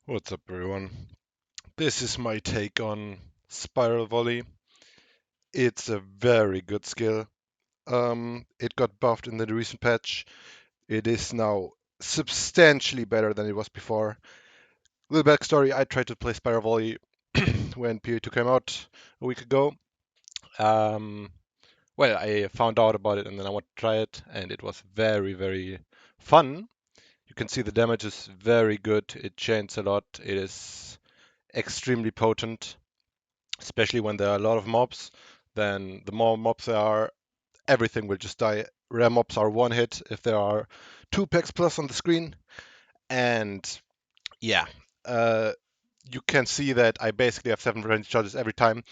What's up, everyone? This is my take on Spiral Volley. It's a very good skill. It got buffed in the recent patch. It is now substantially better than it was before. Little backstory: I tried to play Spiral Volley when PE2 came out a week ago. Um, I found out about it and then I wanted to try it, and it was very, very fun. You can see the damage is very good. It chains a lot. It is extremely potent, especially when there are a lot of mobs. Then the more mobs there are, everything will just die. Rare mobs are one hit if there are two packs plus on the screen. And yeah, uh, you can see that I basically have 7 range charges every time.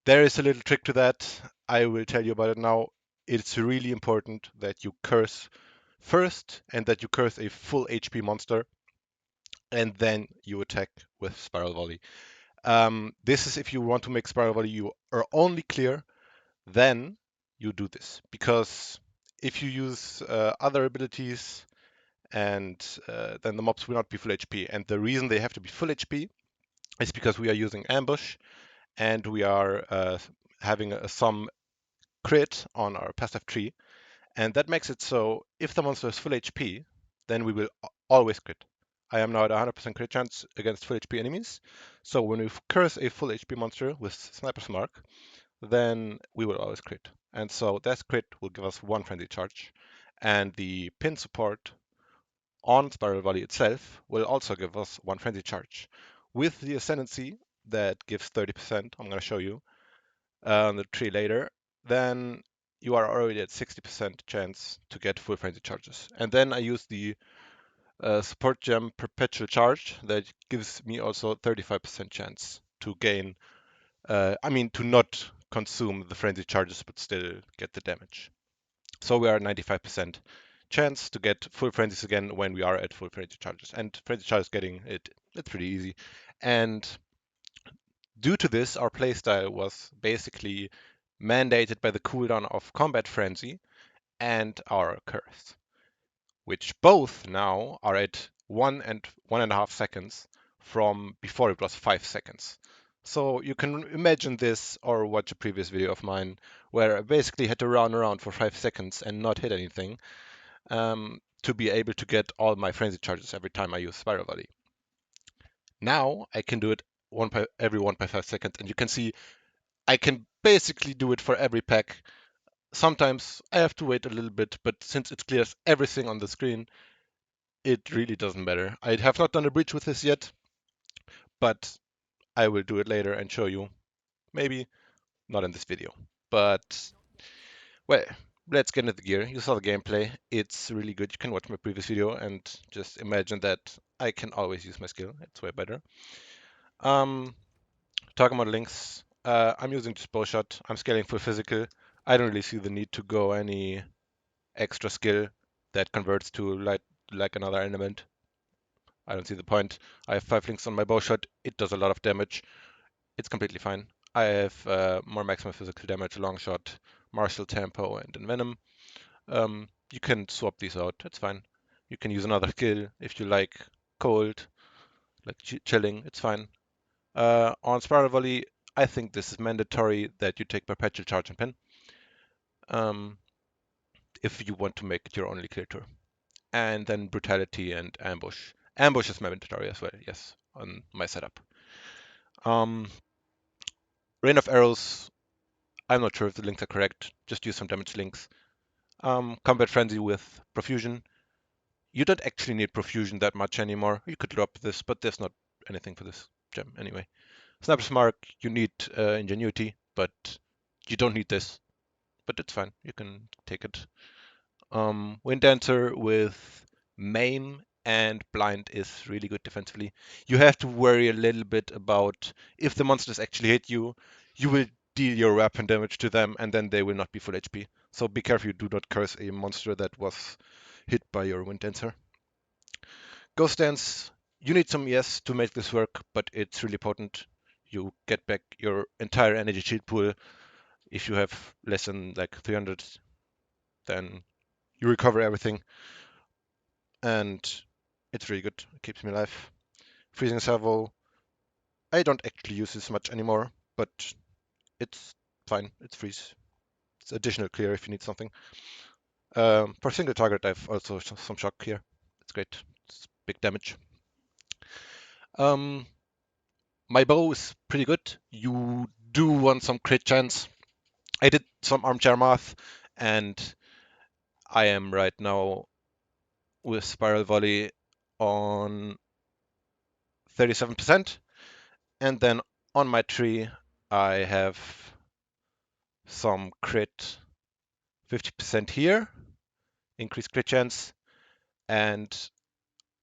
There is a little trick to that. I will tell you about it now. It's really important that you curse first and that you curse a full HP monster, and then you attack with Spiral Volley. This is if you want to make Spiral Volley, you are only clear, then you do this. Because if you use other abilities, and then the mobs will not be full HP. And the reason they have to be full HP is because we are using ambush, and we are having some crit on our passive tree. And that makes it so if the monster is full HP, then we will always crit. I am now at 100% crit chance against full HP enemies. So when we curse a full HP monster with Sniper's Mark, then we will always crit. And so that crit will give us one frenzy charge. And the pin support on Spiral Volley itself will also give us one frenzy charge. With the Ascendancy that gives 30%, I'm going to show you on the tree later, then you are already at 60% chance to get full frenzy charges. And then I use the support gem Perpetual Charge that gives me also 35% chance to gain, to not consume the frenzy charges but still get the damage. So we are at 95% chance to get full frenzies again when we are at full frenzy charges. And frenzy charges getting it's pretty easy. And due to this, our playstyle was basically mandated by the cooldown of Combat Frenzy and our Curse, which both now are at 1.5 seconds from before it was 5 seconds. So you can imagine this or watch a previous video of mine where I basically had to run around for 5 seconds and not hit anything to be able to get all my frenzy charges every time I use Spiral Volley. Now I can do it every 1.5 seconds, and you can see I can basically do it for every pack. Sometimes I have to wait a little bit, but since it clears everything on the screen, it really doesn't matter. I have not done a breach with this yet, but I will do it later and show you. Maybe not in this video. But, well, let's get into the gear. You saw the gameplay. It's really good. You can watch my previous video and just imagine that I can always use my skill. It's way better. Um, Talking about links, I'm using just bow shot. I'm scaling for physical. I don't really see the need to go any extra skill that converts to like another element. I don't see the point. I have 5 links on my bow shot. It does a lot of damage. It's completely fine. I have more maximum physical damage, long shot, martial tempo, and envenom. You can swap these out. It's fine. You can use another skill if you like cold, like chilling. It's fine. On Spiral Volley, I think this is mandatory that you take Perpetual Charge and Pin um, if you want to make it your only clear tour. And then Brutality and Ambush. Ambush is mandatory as well, yes, on my setup. Um, Rain of Arrows, I'm not sure if the links are correct. Just use some damage links. Combat Frenzy with Profusion. You don't actually need Profusion that much anymore. You could drop this, but there's not anything for this gem anyway. Sniper's Mark, you need Ingenuity, but you don't need this. But it's fine. You can take it. Wind Dancer with Maim and Blind is really good defensively. You have to worry a little bit about if the monsters actually hit you, you will deal your weapon damage to them and then they will not be full HP. So be careful you do not curse a monster that was hit by your Wind Dancer. Ghost Dance, you need some ES to make this work, but it's really potent. You get back your entire energy shield pool. If you have less than like 300, then you recover everything, and it's really good. It keeps me alive. Freezing Salvo, I don't actually use this much anymore, but it's fine. It's freeze. It's additional clear if you need something. For single target, I've also some shock here. It's great. It's big damage. Um, my bow is pretty good. You do want some crit chance. I did some armchair math, and I am right now with Spiral Volley on 37%. And then on my tree, I have some crit 50% here, increased crit chance, and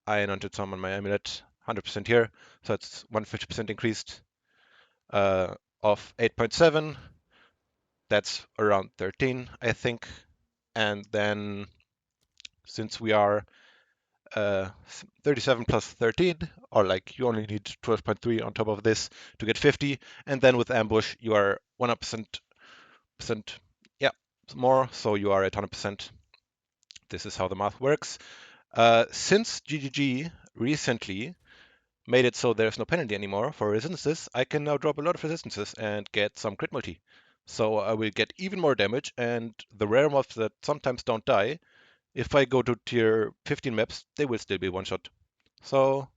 I anointed some on my amulet 100% here. So it's 150% increased of 8.7. That's around 13, I think. And then since we are 37 plus 13, or like you only need 12.3 on top of this to get 50. And then with ambush, you are 100%, yeah, more. So you are at 100%. This is how the math works. Since GGG recently made it so there's no penalty anymore for resistances, I can now drop a lot of resistances and get some crit multi. So I will get even more damage, and the rare mobs that sometimes don't die, if I go to tier 15 maps, they will still be one shot. So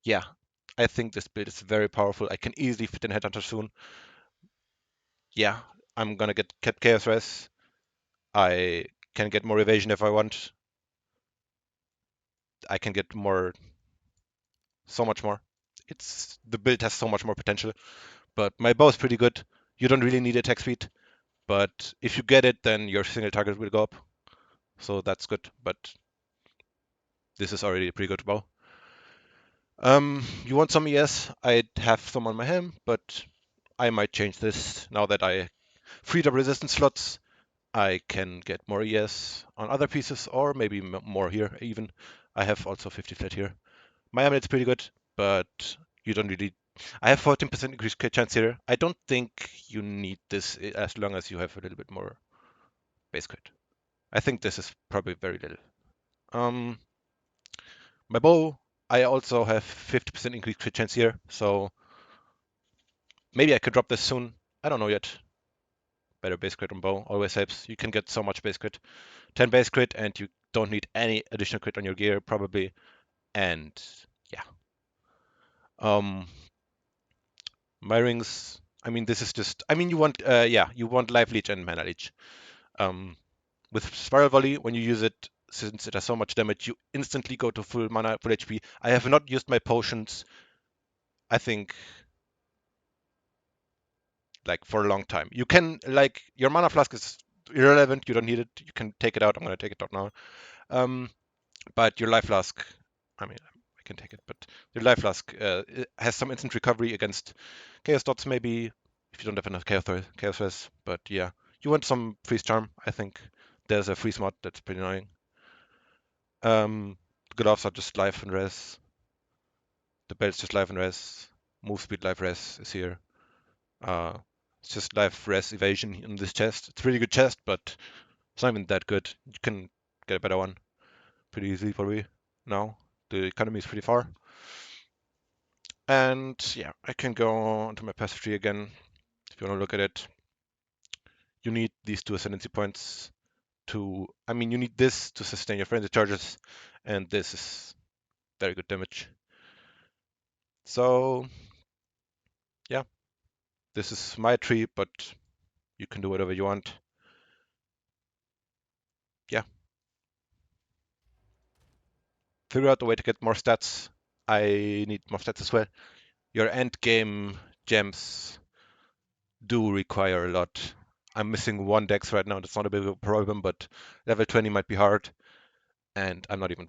yeah, I think this build is very powerful. I can easily fit in Headhunter soon. Yeah, I'm gonna get Chaos Res. I can get more evasion if I want. I can get more, so much more. The build has so much more potential. But my bow is pretty good. You don't really need attack speed, but if you get it, then your single target will go up. So that's good. But this is already a pretty good bow. You want some ES? I'd have some on my helm, but I might change this now that I freed up resistance slots. I can get more ES on other pieces, or maybe more here even. I have also 50 flat here. My amulet's pretty good, but you don't really. I have 14% increased crit chance here. I don't think you need this as long as you have a little bit more base crit. I think this is probably very little. Um, my bow, I also have 50% increased crit chance here, so maybe I could drop this soon. I don't know yet. Better base crit on bow always helps. You can get so much base crit. 10 base crit, and you don't need any additional crit on your gear, probably. And yeah. Um, my rings, I mean, this is just, I mean, you want life leech and mana leech. With Spiral Volley, when you use it, since it has so much damage, you instantly go to full mana, full HP. I have not used my potions, I think, like for a long time. You can, like, your mana flask is irrelevant. You don't need it. You can take it out. I'm gonna take it out now. But your life flask, I mean, I can take it, but your life flask it has some instant recovery against chaos dots, maybe if you don't have enough chaos res. But yeah, you want some freeze charm. I think there's a freeze mod that's pretty annoying. Gloves are just life and res. The belt's just life and res. Move speed life res is here. Uh, it's just life res evasion in this chest. It's a really good chest, but it's not even that good. You can get a better one pretty easily probably now. The economy is pretty far. And yeah, I can go onto my passive tree again. If you want to look at it, you need these two ascendancy points I mean, you need this to sustain your frenzy charges, and this is very good damage. So yeah, this is my tree, but you can do whatever you want. Yeah. Figure out a way to get more stats. I need more stats as well. Your end game gems do require a lot. I'm missing one dex right now. That's not a big of a problem, but level 20 might be hard, and I'm not even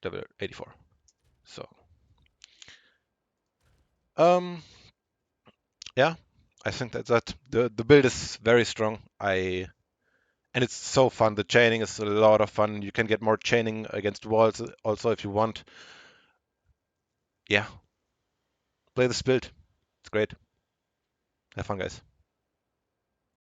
level 84. So, um, yeah, I think that's that. The build is very strong. And it's so fun. The chaining is a lot of fun. You can get more chaining against walls also if you want. Yeah, play this build. It's great. Have fun, guys.